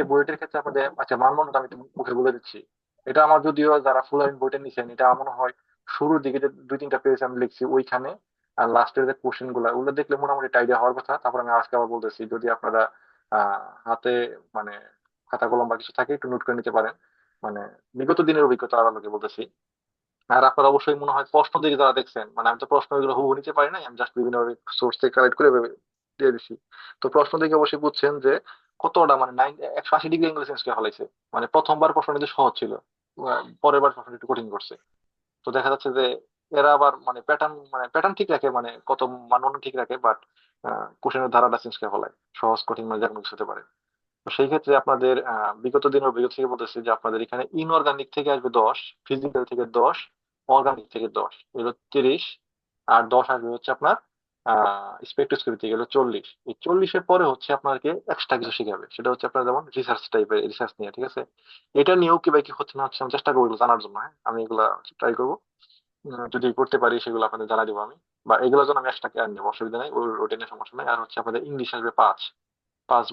বুয়েটের ক্ষেত্রে আপনাদের আচ্ছা মানদণ্ডটা আমি একটু মুখে বলে দিচ্ছি। এটা আমার যদিও যারা ফুল লাইন বুয়েটে নিছেন, এটা আমার মনে হয় শুরুর দিকে যে 2-3টা পেজ আমি লিখছি ওইখানে, আর লাস্টের যে কোশ্চেন গুলা ওগুলো দেখলে মোটামুটি আইডিয়া হওয়ার কথা। তারপর আমি আজকে আবার বলতেছি, যদি আপনারা হাতে মানে খাতা কলম বা কিছু থাকে একটু নোট করে নিতে পারেন, মানে বিগত দিনের অভিজ্ঞতা আলোকে বলতেছি। আর আপনার অবশ্যই মনে হয় প্রশ্ন দিকে যারা দেখছেন, মানে আমি তো প্রশ্ন এগুলো হুবহু নিতে পারি না, আমি জাস্ট বিভিন্ন সোর্স থেকে কালেক্ট করে এভাবে দিয়ে দিছি। তো প্রশ্ন দিকে অবশ্যই বুঝছেন যে কতটা মানে 180 ডিগ্রি অ্যাঙ্গেল চেঞ্জ করে ফেলাইছে। মানে প্রথমবার প্রশ্ন কিন্তু সহজ ছিল, পরের বার প্রশ্ন একটু কঠিন করছে। তো দেখা যাচ্ছে যে এরা আবার মানে প্যাটার্ন ঠিক রাখে, মানে কত মানদণ্ড ঠিক রাখে, বাট কোশ্চেনের ধারাটা চেঞ্জ করে ফেলায়, সহজ কঠিন মানে যেকোনো কিছু হতে পারে। তো সেই ক্ষেত্রে আপনাদের বিগত দিনের অভিজ্ঞতা থেকে বলতেছি যে আপনাদের এখানে ইনঅর্গানিক থেকে আসবে 10, ফিজিক্যাল থেকে 10, অর্গানিক থেকে 10, এগুলো 30, আর 10 আসবে হচ্ছে আপনার স্পেকট্রোস্কোপি থেকে, গেলো 40। এই 40-এর পরে হচ্ছে আপনাকে এক্সট্রা কিছু শিখাবে, সেটা হচ্ছে আপনার যেমন রিসার্চ টাইপের, রিসার্চ নিয়ে, ঠিক আছে? এটা নিয়েও কি ভাই কি হচ্ছে না হচ্ছে আমি চেষ্টা করবো এগুলো জানার জন্য, হ্যাঁ আমি এগুলা ট্রাই করবো। যদি করতে পারি সেগুলো আপনাদের জানাই দেবো আমি, বা এগুলোর জন্য আমি এক্সট্রা কেয়ার নেবো, অসুবিধা নেই, ওটা নিয়ে সমস্যা নেই। আর হচ্ছে আপনাদের ইংলিশ আসবে 5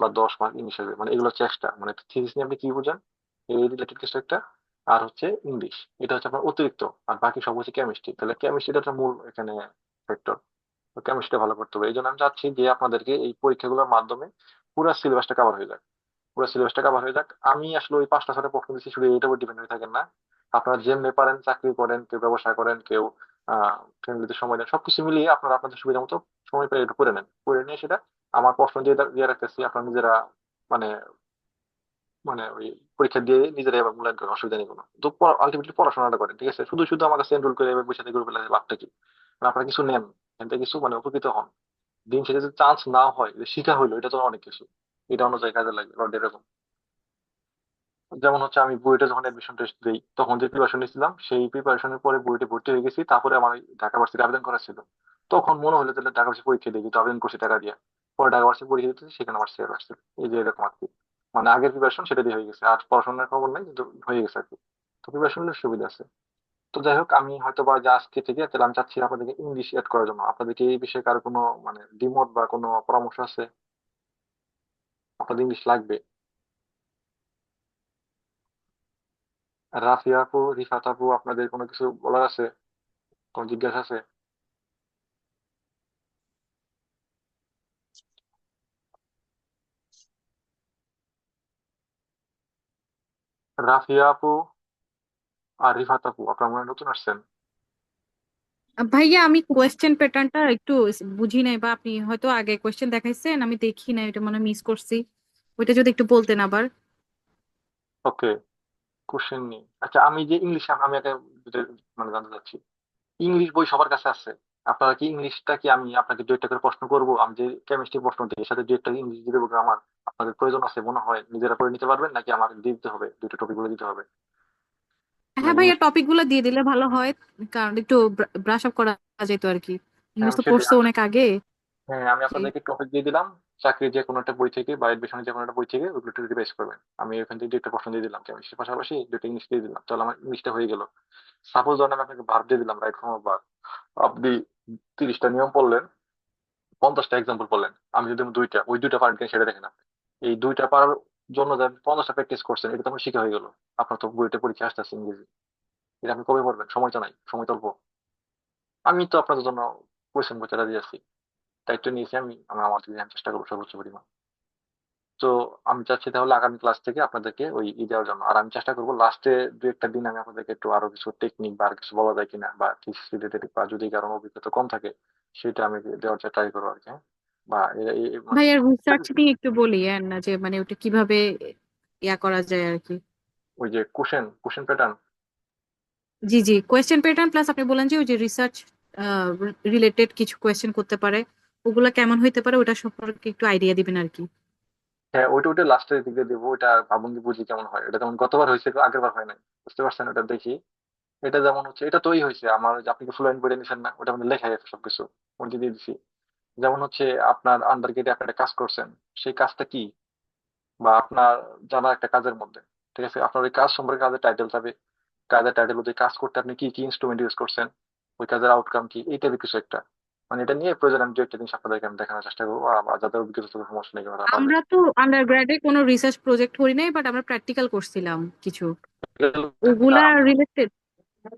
বা 10 মার্ক ইংলিশ আসবে, মানে এগুলো হচ্ছে এক্সট্রা, মানে থিসিস নিয়ে আপনি কি বুঝেন এই রিলেটেড কিছু একটা। আর হচ্ছে ইংলিশ, এটা হচ্ছে আপনার অতিরিক্ত। আর বাকি সব হচ্ছে কেমিস্ট্রি, তাহলে কেমিস্ট্রিটা হচ্ছে মূল এখানে ফ্যাক্টর। তো কেমিস্ট্রি ভালো করতে হবে, এই জন্য আমি চাচ্ছি যে আপনাদেরকে এই পরীক্ষাগুলোর মাধ্যমে পুরো সিলেবাসটা কভার হয়ে যাক, পুরো সিলেবাসটা কভার হয়ে যাক। আমি আসলে ওই 5টা 6টা প্রশ্ন দিচ্ছি, শুধু এইটার উপর ডিপেন্ড হয়ে থাকেন না। আপনারা যেমনি পারেন চাকরি করেন, কেউ ব্যবসা করেন, কেউ ফ্যামিলিতে সময় দেন, সবকিছু মিলিয়ে আপনারা আপনাদের সুবিধা মতো সময় পেলে একটু করে নেন, করে নিয়ে সেটা আমার প্রশ্ন দিয়ে রাখতেছি, আপনারা নিজেরা মানে মানে ওই পরীক্ষা দিয়ে নিজেরাই আবার মূল্যায়ন করেন, অসুবিধা নেই কোনো। তো আলটিমেটলি পড়াশোনাটা করেন, ঠিক আছে? শুধু শুধু আমার কাছে এনরোল করে এবার বসে থেকে করে ফেলে লাভটা কি? মানে আপনারা কিছু নেন, এখান থেকে কিছু উপকৃত হন। দিন শেষে যদি চান্স না হয়, যে শিখা হইলো, এটা তো অনেক কিছু, এটা অন্য জায়গায় কাজে লাগে বা এরকম। যেমন হচ্ছে আমি বুয়েটে যখন অ্যাডমিশন টেস্ট দিই, তখন যে প্রিপারেশন নিয়েছিলাম, সেই প্রিপারেশনের পরে বুয়েটে ভর্তি হয়ে গেছি, তারপরে আমার ওই ঢাকা ভার্সিটি আবেদন করা ছিল। তখন মনে হলো তাহলে ঢাকা ভার্সিটি পরীক্ষা দিই, কিন্তু আবেদন করছি টাকা দিয়ে। পরে ঢাকা ভার্সিটি পরীক্ষা দিতেছি, সেখানে আমার সিলেক্ট আসছে। এই যে এরকম আর কি, মানে আগের প্রিপারেশন সেটা দিয়ে হয়ে গেছে, আর পড়াশোনার খবর নাই, কিন্তু হয়ে গেছে আর কি। তো প্রিপারেশনের সুবিধা আছে। তো যাই হোক, আমি হয়তো বা যে আজকে থেকে তাহলে আমি চাচ্ছি আপনাদেরকে ইংলিশ এড করার জন্য। আপনাদেরকে এই বিষয়ে কারো কোনো মানে দ্বিমত বা কোনো পরামর্শ আছে? আপনাদের ইংলিশ লাগবে? রাফিয়া আপু, রিফাত আপু, আপনাদের কোনো কিছু বলার আছে? কোনো জিজ্ঞাসা আছে? রাফিয়া আপু আর রিফাত আপু, আপনারা মনে হয় নতুন আসছেন। ভাইয়া আমি কোয়েশ্চেন প্যাটার্নটা একটু বুঝি নাই, বা আপনি হয়তো আগে কোয়েশ্চেন দেখাইছেন আমি দেখি নাই, এটা মানে মিস করছি। ওইটা যদি একটু বলতেন আবার। ওকে, কোশ্চেন নেই। আচ্ছা, আমি যে ইংলিশ, আমি একটা মানে জানতে চাচ্ছি, ইংলিশ বই সবার কাছে আছে? আপনারা কি ইংলিশটা কি আমি আপনাকে দু একটা করে প্রশ্ন করবো? আমি যে কেমিস্ট্রি প্রশ্ন দিই এর সাথে দু একটা ইংলিশ দিয়ে দেবো, আমার আপনাদের প্রয়োজন আছে মনে হয়, নিজেরা করে নিতে পারবেন, নাকি আমার দিতে হবে, দুটো টপিক গুলো দিতে হবে? মানে হ্যাঁ ভাইয়া, ইংলিশ। টপিক গুলো দিয়ে দিলে ভালো হয়, কারণ একটু ব্রাশ আপ করা যেত আর কি। হ্যাঁ, ইংলিশ আমি তো সেটাই পড়ছে অনেক আগে। হ্যাঁ, আমি জি। আপনাদেরকে টপিক দিয়ে দিলাম, চাকরির যে কোনো একটা বই থেকে বা এডমিশনের যে কোনো একটা বই থেকে ওগুলো একটু রিভাইজ করবেন। আমি ওখান থেকে দুইটা প্রশ্ন দিয়ে দিলাম কেমিস্ট্রির পাশাপাশি, দুটো ইংলিশ দিয়ে দিলাম, তাহলে আমার ইংলিশটা হয়ে গেল। সাপোজ ধরেন আমি আপনাকে ভার্ব দিয়ে দিলাম, রাইট ফর্ম অফ ভার্ব। আপনি 30টা নিয়ম পড়লেন, 50টা এক্সাম্পল পড়লেন, আমি যদি দুইটা, ওই দুইটা পারেন কিনা সেটা দেখেন আপনি। এই দুইটা পারার জন্য যে আপনি 50টা প্র্যাকটিস করছেন, এটা তো আমার শিখা হয়ে গেল। আপনার তো বইটা পরীক্ষা আসতেছে ইংরেজি, এটা আপনি কবে পড়বেন? সময় তো নাই, সময় তো অল্প। আমি তো আপনাদের জন্য কোয়েশ্চেন করতে রাজি আছি, দায়িত্ব নিয়েছি আমি, আমার থেকে আমি চেষ্টা করবো সর্বোচ্চ পরিমাণ। তো আমি চাচ্ছি তাহলে আগামী ক্লাস থেকে আপনাদেরকে ওই দেওয়ার জন্য, আর আমি চেষ্টা করবো লাস্টে দু একটা দিন আমি আপনাদেরকে একটু আরো কিছু টেকনিক বা আর কিছু বলা যায় কিনা, বা থিসিস রিলেটেড, বা যদি কারো অভিজ্ঞতা কম থাকে সেটা আমি দেওয়ার ট্রাই করবো আর কি, হ্যাঁ? বা মানে ভাইয়া রিসার্চ নিয়ে একটু বলি, না যে মানে ওটা কিভাবে ইয়া করা যায় আর কি। ওই যে কোশ্চেন প্যাটার্ন। জি জি, কোয়েশ্চেন প্যাটার্ন প্লাস আপনি বলেন যে ওই যে রিসার্চ রিলেটেড কিছু কোয়েশ্চেন করতে পারে, ওগুলা কেমন হইতে পারে ওটা সম্পর্কে একটু আইডিয়া দিবেন আর কি। হ্যাঁ, ওইটা ওইটা লাস্টের দিকে দেবো, ওইটা ভাবুন যে বুঝি কেমন হয়। এটা যেমন গতবার হয়েছে, আগের বার হয় নাই, বুঝতে পারছেন? ওটা দেখি। এটা যেমন হচ্ছে, এটা তোই হয়েছে আমার, যে আপনি কি ফ্লুয়েন্ট বলে নিছেন না, ওটা মানে লেখাই আছে সবকিছু, ওটা দিয়ে দিছি। যেমন হচ্ছে আপনার আন্ডার গেটে আপনি একটা কাজ করছেন, সেই কাজটা কি, বা আপনার জানা একটা কাজের মধ্যে, ঠিক আছে, আপনার ওই কাজ সম্পর্কে কাজের টাইটেল থাকবে, কাজের টাইটেল ওই কাজ করতে আপনি কি কি ইনস্ট্রুমেন্ট ইউজ করছেন, ওই কাজের আউটকাম কি, এই টাইপের কিছু একটা। মানে এটা নিয়ে প্রয়োজন আমি দু একটা জিনিস আপনাদেরকে আমি দেখানোর চেষ্টা করবো, আর যাদের অভিজ্ঞতা থাকবে সমস্যা নেই, ওরা পারবে। আমরা তো আন্ডার গ্রাডে কোনো রিসার্চ প্রজেক্ট করি নাই, বাট আমরা প্র্যাকটিক্যাল করছিলাম কিছু, ওগুলা রিলেটেড।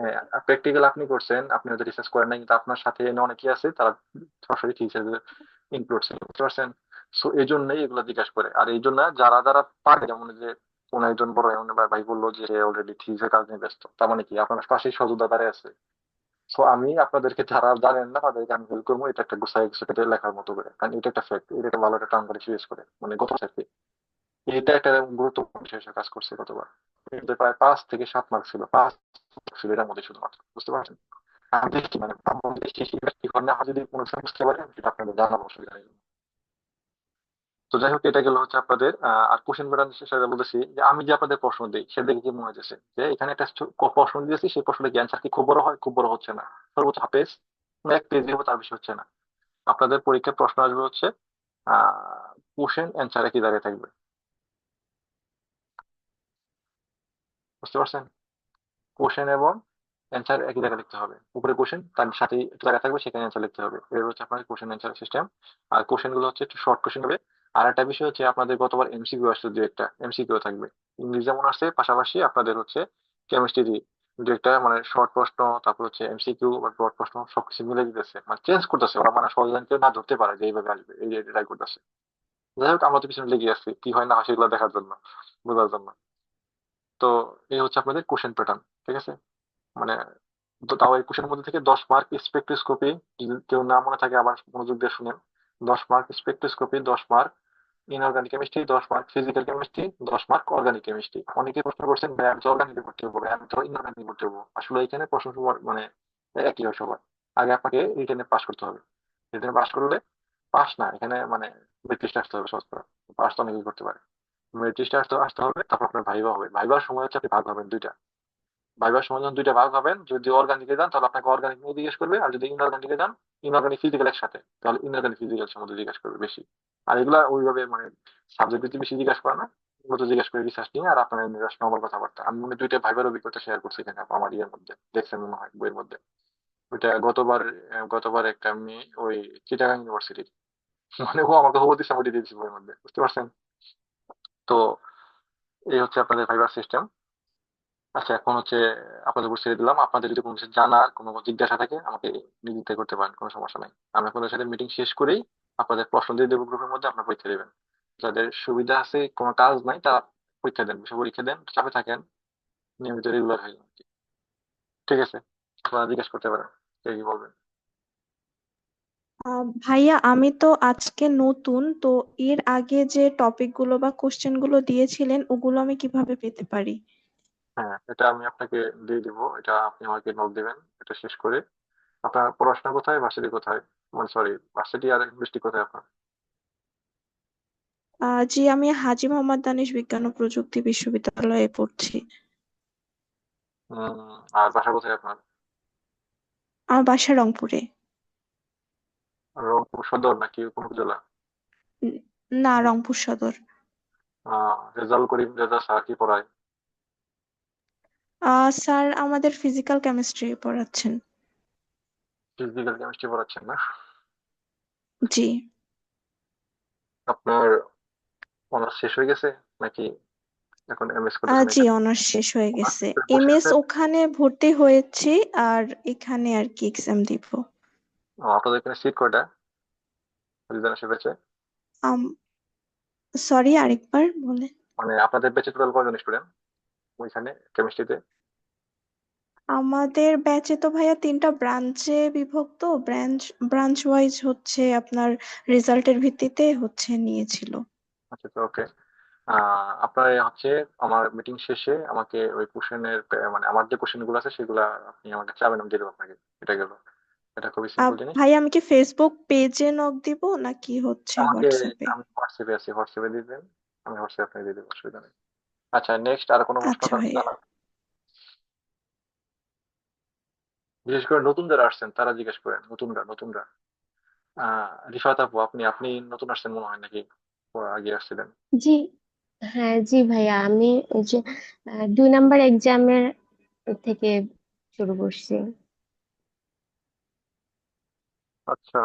হ্যাঁ, প্র্যাকটিক্যাল আপনি করছেন, আপনি হয়তো রিসার্চ করেন নাই, কিন্তু আপনার সাথে এনে অনেকেই আছে, তারা সরাসরি থিসিসে ইনক্লুড ছিল, বুঝতে পারছেন? সো এই জন্যই এগুলো জিজ্ঞাসা করে। আর এই জন্য যারা যারা পারে, যেমন এই যে কোন একজন বড় এমন ভাই বললো যে অলরেডি থিসিসের কাজ নিয়ে ব্যস্ত, তার মানে কি আপনার পাশেই সহযোদ্ধা দাঁড়ায় আছে। সো আমি আপনাদেরকে, যারা জানেন না তাদেরকে আমি হেল্প করবো, এটা একটা গুছাই কিছু একটা লেখার মতো করে, কারণ এটা একটা ফ্যাক্ট, এটা একটা ভালো একটা টার্ম করে সিরিয়াস করে, মানে গত চাকরি, এটা একটা গুরুত্বপূর্ণ বিষয় হিসেবে কাজ করছে গতবার। এতে প্রায় 5 থেকে 7 মার্ক ছিল, 5 ছিল এটার মধ্যে শুধুমাত্র, বুঝতে পারছেন? আমি দেখছি মানে আমার দেখছি সেটা কি হয় না হয়, যদি কোনো সময় বুঝতে পারেন সেটা আপনাদের জানাবো, অসুবিধা নেই। তো যাই হোক, এটা গেল হচ্ছে আপনাদের আর কোশ্চেন প্যাটার্ন সেটা বলতেছি, যে আমি যে আপনাদের প্রশ্ন দিই সেটা দেখে কি মনে হয়েছে, যে এখানে একটা প্রশ্ন দিয়েছি, সেই প্রশ্নটা কি অ্যান্সার কি খুব বড় হয়? খুব বড় হচ্ছে না, সর্বোচ্চ হাফ পেজ, 1 পেজ হবে, তার বেশি হচ্ছে না। আপনাদের পরীক্ষার প্রশ্ন আসবে হচ্ছে কোশ্চেন অ্যান্সার একই দাঁড়িয়ে থাকবে, বুঝতে পারছেন? কোশ্চেন এবং অ্যান্সার একই জায়গায় লিখতে হবে, উপরে কোশ্চেন তার সাথে একটু জায়গা থাকবে, সেখানে অ্যান্সার লিখতে হবে। এর হচ্ছে আপনার কোশ্চেন অ্যান্সার সিস্টেম। আর কোশ্চেন গুলো হচ্ছে একটু শর্ট কোশ্চেন হবে। আর একটা বিষয় হচ্ছে, আপনাদের গতবার এমসিকিউ আসছে, দু একটা এমসিকিউ থাকবে, ইংলিশ যেমন আসছে, পাশাপাশি আপনাদের হচ্ছে কেমিস্ট্রি দু একটা মানে শর্ট প্রশ্ন, তারপর হচ্ছে এমসিকিউ বা ব্রড প্রশ্ন, সবকিছু মিলে দিতেছে, মানে চেঞ্জ করতেছে ওরা, মানে সহজে কেউ না ধরতে পারে যে এইভাবে আসবে, এই যে ট্রাই করতেছে। যাই হোক, আমরা তো পিছনে লেগে আছি কি হয় না হয় সেগুলো দেখার জন্য, বোঝার জন্য। তো এই হচ্ছে আপনাদের কোশ্চেন প্যাটার্ন, ঠিক আছে? মানে তো তাও এই কোশ্চেনের মধ্যে থেকে 10 মার্ক স্পেকট্রোস্কোপি, যদি কেউ না মনে থাকে আবার মনোযোগ দিয়ে শুনেন। 10 mark spectroscopy, 10 mark inorganic chemistry, 10 mark physical chemistry, 10 mark organic chemistry. অনেকে প্রশ্ন করছেন ভাই আমি তো অর্গানিক ভর্তি হবো, ভাই আমি তো ইনঅর্গানিক ভর্তি হবো। আসলে এখানে প্রশ্ন সবার মানে একই হয় সবার। আগে আপনাকে রিটেনে পাস করতে হবে। রিটেনে পাস করলে, পাস না এখানে মানে মেরিট লিস্টে আসতে হবে সহজ করে। পাস তো অনেকেই করতে পারে। মেরিট লিস্টে আসতে আসতে হবে, তারপর আপনার ভাইবা হবে। ভাইবার সময় হচ্ছে আপনি ভাগ হবেন দুইটা। ভাইবার সময় যখন দুইটা ভাগ হবেন, যদি অর্গানিকে যান তাহলে আপনাকে অর্গানিক নিয়ে জিজ্ঞেস করবে, আর যদি ইনঅর্গানিকে যান, ইনঅর্গানিক ফিজিক্যাল একসাথে, তাহলে ইনঅর্গানিক ফিজিক্যাল সম্বন্ধে জিজ্ঞেস করবে বেশি। আর এগুলা ওইভাবে মানে সাবজেক্ট ভিত্তিক বেশি জিজ্ঞাসা করে না, এগুলো তো জিজ্ঞেস করে রিসার্চ নিয়ে আর আপনার জাস্ট নর্মাল কথাবার্তা। আমি মনে হয় দুইটা ভাইবার অভিজ্ঞতা শেয়ার করছি এখানে আমার ইয়ের মধ্যে, দেখছেন মনে হয় বইয়ের মধ্যে। ওইটা গতবার একটা আমি ওই চিটাগাং ইউনিভার্সিটি, মানে ও আমাকে হবু সামনে দিয়েছি বইয়ের মধ্যে, বুঝতে পারছেন? তো এই হচ্ছে আপনাদের ভাইবার সিস্টেম। আচ্ছা, এখন হচ্ছে আপনাদের উপর ছেড়ে দিলাম। আপনাদের যদি কোনো কিছু জানার কোনো জিজ্ঞাসা থাকে আমাকে নির্দ্বিধায় করতে পারেন, কোনো সমস্যা নাই। আমি আপনাদের সাথে মিটিং শেষ করেই আপনাদের প্রশ্ন দিয়ে দেবো গ্রুপের মধ্যে, আপনার পরীক্ষা দেবেন। যাদের সুবিধা আছে, কোনো কাজ নাই, তারা পরীক্ষা দেন, বিষয় পরীক্ষা দেন, চাপে থাকেন, নিয়মিত রেগুলার হয়ে যান। ঠিক আছে, আপনারা জিজ্ঞেস করতে পারেন, কে কি বলবেন। ভাইয়া আমি তো আজকে নতুন তো, এর আগে যে টপিক গুলো বা কোশ্চেন গুলো দিয়েছিলেন ওগুলো আমি কিভাবে পেতে পারি? হ্যাঁ, এটা আমি আপনাকে দিয়ে দিব, এটা আপনি আমাকে নোট দিবেন এটা শেষ করে। আপনার পড়াশোনা কোথায়, ভার্সিটি কোথায়? মানে সরি, ভার্সিটি আর ইউনিভার্সিটি কোথায় আপনার? জি, আমি হাজী মোহাম্মদ দানিশ বিজ্ঞান ও প্রযুক্তি বিশ্ববিদ্যালয়ে পড়ছি। আর বাসা কোথায় আপনার? আমার বাসা রংপুরে। রংপুর সদর নাকি কোন জেলা? উম, না, রংপুর সদর। রেজাল্ট করিম রেজা স্যার কি পড়ায়? স্যার আমাদের ফিজিক্যাল কেমিস্ট্রি পড়াচ্ছেন। ফিজিক্যাল কেমিস্ট্রি পড়াচ্ছেন না? জি। আপনার অনার্স শেষ হয়ে গেছে নাকি এখন এমএস করতেছেন জি, এখানে? অনার্স শেষ হয়ে অনার্স গেছে। বসে এমএস আছেন? ওখানে ভর্তি হয়েছি, আর এখানে আর কি এক্সাম দিব। আপনাদের এখানে সিট কয়টা রিজার্ভেশন ব্যাচে? আম সরি, আরেকবার বলে। মানে আপনাদের ব্যাচে টোটাল কয়জন স্টুডেন্ট ওইখানে কেমিস্ট্রিতে? আমাদের ব্যাচে তো ভাইয়া 3টা ব্রাঞ্চে বিভক্ত। ব্রাঞ্চ ব্রাঞ্চ ওয়াইজ হচ্ছে আপনার রেজাল্টের ভিত্তিতে হচ্ছে নিয়েছিল। আচ্ছা, তো ওকে। আপনার হচ্ছে আমার মিটিং শেষে আমাকে ওই কোশ্চেনের মানে আমার যে কোশ্চেন গুলো আছে সেগুলা আপনি আমাকে চাবেন, আমি দিয়ে দেবো আপনাকে। এটা গেল, এটা খুবই সিম্পল জিনিস। ভাইয়া আমি কি ফেসবুক পেজে নক দিব নাকি হচ্ছে আমাকে, হোয়াটসঅ্যাপে? আমি হোয়াটসঅ্যাপে আছি, হোয়াটসঅ্যাপে দিয়ে দেবেন, আমি হোয়াটসঅ্যাপে আপনাকে দিয়ে দেবো, অসুবিধা নেই। আচ্ছা, নেক্সট আর কোনো প্রশ্ন আচ্ছা ভাইয়া। জানা, বিশেষ করে নতুন যারা আসছেন তারা জিজ্ঞেস করেন, নতুনরা। রিফাত আপু, আপনি আপনি নতুন আসছেন মনে হয় নাকি ও আগে আসছিলেন? জি, হ্যাঁ, জি ভাইয়া, আমি ওই যে 2 নাম্বার এক্সামের থেকে শুরু করছি। আচ্ছা,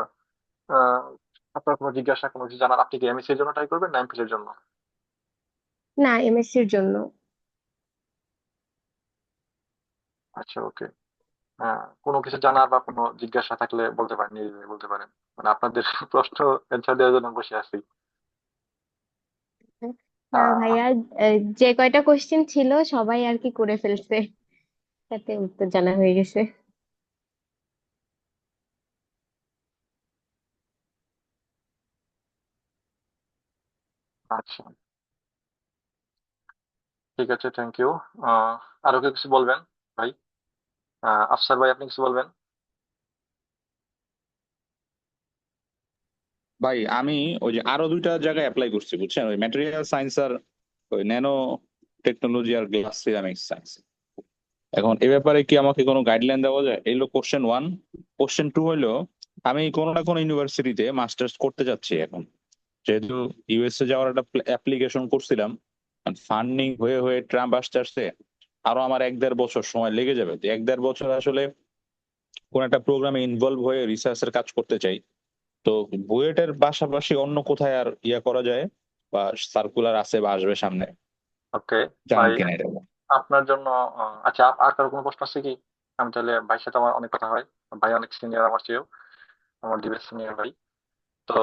আহ, আপনার কোনো জিজ্ঞাসা, কোনো কিছু জানার, আপনি কি এমএসসি এর জন্য ট্রাই করবেন না এমফিল এর জন্য? না, এমএসসির জন্য। আচ্ছা, ওকে। কোনো কিছু জানার বা কোনো জিজ্ঞাসা থাকলে বলতে পারেন, নির্দ্বিধায় বলতে পারেন। মানে আপনাদের প্রশ্ন অ্যান্সার দেওয়ার জন্য বসে আছি। না আহ, ভাইয়া, যে কয়টা কোশ্চেন ছিল সবাই আর কি করে ফেলছে, সাথে উত্তর জানা হয়ে গেছে। আচ্ছা, ঠিক আছে, থ্যাংক ইউ। আরো কেউ কিছু বলবেন ভাই? আফসার ভাই, আপনি কিছু বলবেন? ভাই আমি ওই যে আরো দুইটা জায়গায় অ্যাপ্লাই করছি বুঝছেন, ওই ম্যাটেরিয়াল সায়েন্স আর ওই ন্যানো টেকনোলজি আর গ্লাস সিরামিক্স সায়েন্স। এখন এ ব্যাপারে কি আমাকে কোনো গাইডলাইন দেওয়া যায়? এই হলো কোশ্চেন ওয়ান। কোশ্চেন টু হলো, আমি কোনো না কোনো ইউনিভার্সিটিতে মাস্টার্স করতে যাচ্ছি এখন, যেহেতু ইউএসএ যাওয়ার একটা অ্যাপ্লিকেশন করছিলাম। ফান্ডিং হয়ে হয়ে ট্রাম্প আসতে আসতে আরো আমার 1-1.5 বছর সময় লেগে যাবে। তো 1-1.5 বছর আসলে কোন একটা প্রোগ্রামে ইনভলভ হয়ে রিসার্চের কাজ করতে চাই। তো বুয়েটের পাশাপাশি অন্য কোথায় আর ইয়া করা যায়, বা সার্কুলার আছে বা আসবে সামনে, ওকে জানেন ভাই, কিনা এটা? আপনার জন্য আচ্ছা, আর কারো কোনো প্রশ্ন আছে কি? আমি তাহলে ভাইয়ের সাথে আমার অনেক কথা হয়, ভাই অনেক সিনিয়র আমার চেয়েও, আমার ডিবেট সিনিয়র ভাই। তো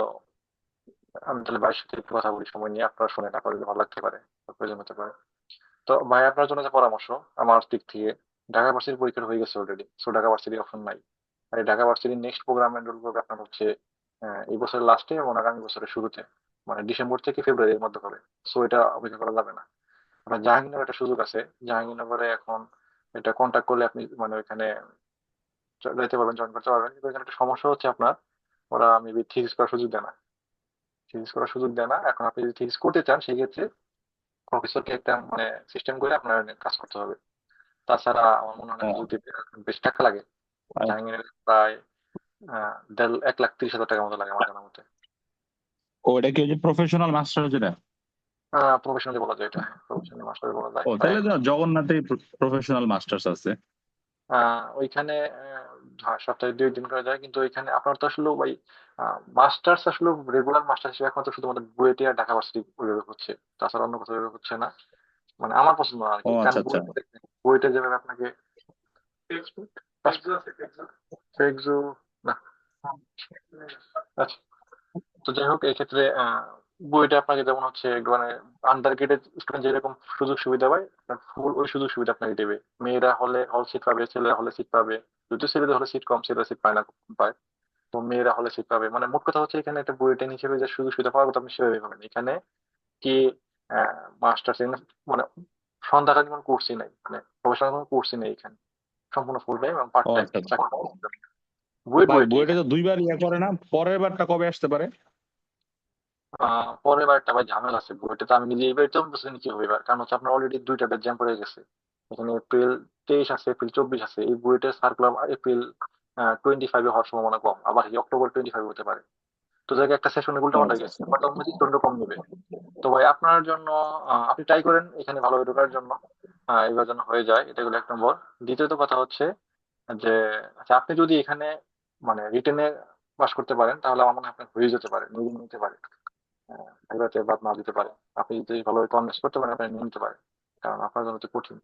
আমি তাহলে ভাইয়ের সাথে একটু কথা বলি সময় নিয়ে, আপনারা শুনে আপনার যদি ভালো লাগতে পারে বা প্রয়োজন হতে পারে। তো ভাই আপনার জন্য যে পরামর্শ আমার দিক থেকে, ঢাকা ভার্সিটির পরীক্ষা হয়ে গেছে অলরেডি, সো ঢাকা ভার্সিটির অপশন নাই। আর এই ঢাকা ভার্সিটির নেক্সট প্রোগ্রাম এনরোল করবে আপনার হচ্ছে এই বছরের লাস্টে এবং আগামী বছরের শুরুতে, মানে ডিসেম্বর থেকে ফেব্রুয়ারির মধ্যে হবে। সো এটা অপেক্ষা করা যাবে না। আপনার জাহাঙ্গীরনগর একটা সুযোগ আছে, জাহাঙ্গীরনগরে এখন এটা কন্ট্যাক্ট করলে আপনি মানে ওইখানে যেতে পারবেন, জয়েন করতে পারবেন, কিন্তু এখানে একটা সমস্যা হচ্ছে আপনার ওরা মেবি থিসিস করার সুযোগ দেয় না। থিসিস করার সুযোগ দেয় না। এখন আপনি যদি থিসিস করতে চান সেক্ষেত্রে প্রফেসরকে একটা মানে সিস্টেম করে আপনার কাজ করতে হবে। তাছাড়া আমার মনে হয় না সুযোগ ও দিতে এখন বেশ টাকা লাগে। জাহাঙ্গীরের প্রায় 1,30,000 টাকার মতো লাগে আমার জানার মতে। ও, এটা কি ওই যে প্রফেশনাল মাস্টার যেটা? প্রফেশনালি বলা যায়, এটা প্রফেশনাল মাস্টার বলা যায় ও, প্রায়। তাহলে তো জগন্নাথে প্রফেশনাল মাস্টার্স আছে। ওইখানে হ্যাঁ, সপ্তাহে 2 দিন করে যায়, কিন্তু ওইখানে আপনার তো আসলে ভাই মাস্টার্স আসলে রেগুলার মাস্টার্স হিসেবে একমাত্র শুধুমাত্র বুয়েটে আর ঢাকা ভার্সিটি হচ্ছে, তাছাড়া অন্য কোথাও এভাবে হচ্ছে না। মানে আমার পছন্দ না আর ও কি, কারণ আচ্ছা আচ্ছা। বুয়েটে যেভাবে আপনাকে এক্সো না, আচ্ছা। তো যাই হোক এই ক্ষেত্রে বইটা আপনাকে যেমন হচ্ছে মানে আন্ডার গ্রেডের স্টুডেন্ট যেরকম সুযোগ সুবিধা পায়, ফুল ওই সুযোগ সুবিধা আপনাকে দেবে। মেয়েরা হলে হল সিট পাবে, ছেলেরা হলে সিট পাবে। যদিও ছেলেদের হলে সিট কম, ছেলেরা সিট পায় না, কম পায়। তো মেয়েরা হলে সিট পাবে, মানে মোট কথা হচ্ছে এখানে একটা বুয়েটেন হিসেবে যে সুযোগ সুবিধা পাওয়ার কথা আপনি সেভাবে পাবেন এখানে। কি মাস্টার্স মানে সন্ধ্যাকালীন কোনো কোর্সই নাই, মানে প্রফেশনাল কোনো কোর্সই নেই এখানে, সম্পূর্ণ ফুল টাইম এবং পার্ট ও টাইম আচ্ছা আচ্ছা। চাকরি। বুয়েট ভাই বুয়েটে বুয়েটে এখানে। তো 2বার করে না, পরের বারটা কবে আসতে পারে? পরের বার একটা ভাই ঝামেলা আছে বইটা, তো আমি নিজে এবার তো বুঝতেছি কি হবে এবার, কারণ হচ্ছে আপনার অলরেডি 2টা ব্যাচ জ্যাম পড়ে গেছে। এখানে এপ্রিল 23 আছে, এপ্রিল 24 আছে, এই বুয়েটের সার্কুলার এপ্রিল 25-এ হওয়ার সম্ভাবনা কম, আবার এই অক্টোবর 25 হতে পারে। তো জায়গায় একটা সেশনে উল্টো ও পাল্টা আচ্ছা গেছে, আচ্ছা। বাট আমাদের স্টুডেন্ট কম নেবে। তো ভাই আপনার জন্য আপনি ট্রাই করেন এখানে ভালোভাবে ঢোকার জন্য, এবার যেন হয়ে যায়, এটা হলো 1 নম্বর। দ্বিতীয়ত কথা হচ্ছে যে আচ্ছা, আপনি যদি এখানে মানে রিটেনে পাস করতে পারেন তাহলে আমার মনে হয় আপনার হয়ে যেতে পারে, নিয়ে নিতে পারে, ভাইভাতে বাদ না দিতে পারে। আপনি যদি ভালোভাবে কনভিন্স করতে পারেন আপনি নিয়ে নিতে পারেন, কারণ আপনার জন্য তো কঠিন।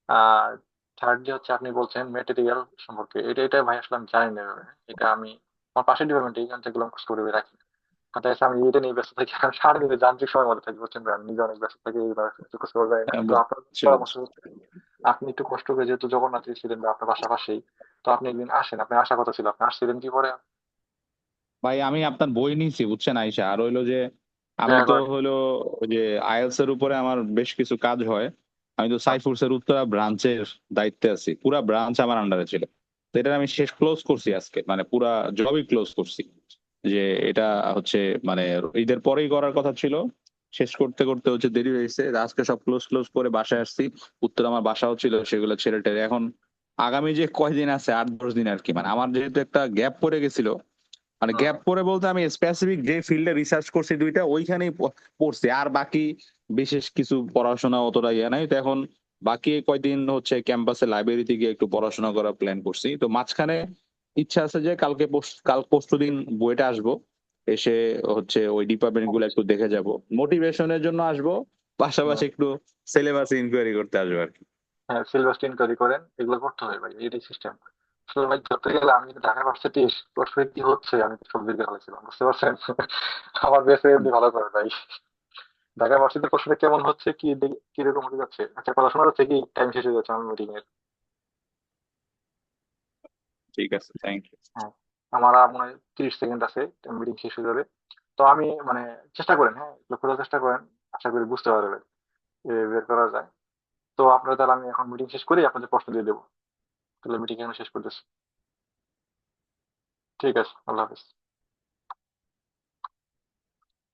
আর থার্ডলি হচ্ছে আপনি বলছেন মেটেরিয়াল সম্পর্কে, এটা ভাই আসলে আমি জানি না এভাবে। এটা আমি আমার পাশের ডিপার্টমেন্টে এখান থেকে খোঁজ করে রাখি। কথা হচ্ছে আমি এটা নিয়ে ব্যস্ত থাকি, আমি সারাদিনে যান্ত্রিক সময় মধ্যে থাকি, বুঝছেন ভাই? আমি নিজে অনেক ব্যস্ত থাকি, এইভাবে কিছু খোঁজ খবর যায় না। হ্যাঁ, তো আপনার বুঝছি পরামর্শ বুঝছি। হচ্ছে আপনি একটু কষ্ট করে, যেহেতু জগন্নাথ ছিলেন বা আপনার পাশাপাশি, তো আপনি একদিন আসেন, আপনি আসার কথা ছিল, আপনি আসছিলেন কি করে? ভাই আমি আপনার বই নিয়েছি বুঝছেন আইসা, আর হইলো যে আমি দেখা তো করেন। হলো ওই যে আইএলস এর উপরে আমার বেশ কিছু কাজ হয়। আমি তো সাইফুরস এর উত্তরা ব্রাঞ্চের দায়িত্বে আছি, পুরা ব্রাঞ্চ আমার আন্ডারে ছিল। তো এটা আমি শেষ ক্লোজ করছি আজকে, মানে পুরা জবই ক্লোজ করছি। যে এটা হচ্ছে মানে ঈদের পরেই করার কথা ছিল, শেষ করতে করতে হচ্ছে দেরি হয়েছে। আজকে সব ক্লোজ ক্লোজ করে বাসায় আসছি। উত্তর আমার বাসাও ছিল, সেগুলো ছেড়ে টেরে এখন আগামী যে কয়দিন আছে 8-10 দিন আর কি, মানে আমার যেহেতু একটা গ্যাপ পড়ে গেছিল, মানে হুম, গ্যাপ পড়ে বলতে আমি স্পেসিফিক যে ফিল্ডে রিসার্চ করছি দুইটা ওইখানেই পড়ছি, আর বাকি বিশেষ কিছু পড়াশোনা অতটা ইয়ে নাই। তো এখন বাকি এই কয়দিন হচ্ছে ক্যাম্পাসে লাইব্রেরিতে গিয়ে একটু পড়াশোনা করার প্ল্যান করছি। তো মাঝখানে ইচ্ছা আছে যে কাল পরশু দিন বুয়েটে আসবো, এসে হচ্ছে ওই ডিপার্টমেন্ট গুলো একটু দেখে যাব, মোটিভেশনের জন্য আসবো, হুম। পাশাপাশি একটু সিলেবাস ইনকোয়ারি করতে আসবো আর কি। হ্যাঁ, সিলেবাস ইনকোয়ারি করেন, এগুলো করতে হবে ভাই, এটাই সিস্টেম। আসলে ভাই ধরতে গেলে আমি কিন্তু ঢাকা ভার্সিটি কোর্সে কি হচ্ছে আমি তো সব দিকে ভালো ছিলাম, বুঝতে পারছেন? আমার বেসে এমনি ভালো করে ভাই। ঢাকা ভার্সিটি কোর্সটা কেমন হচ্ছে, কিরকম হতে যাচ্ছে, আচ্ছা পড়াশোনা হচ্ছে কি, টাইম শেষ হয়ে যাচ্ছে আমার মিটিং এর। ঠিক আছে, থ্যাংক ইউ। হ্যাঁ, আমার আর মনে হয় 30 সেকেন্ড আছে, মিটিং শেষ হয়ে যাবে। তো আমি মানে চেষ্টা করেন, হ্যাঁ লক্ষ্য রাখার চেষ্টা করেন, আশা করি বুঝতে পারবেন বের করা যায়। তো আপনারা তাহলে আমি এখন মিটিং শেষ করি, আপনাদের প্রশ্ন দিয়ে দেবো। তাহলে মিটিং এখন শেষ করতেছি। ঠিক আছে, আল্লাহ হাফিজ।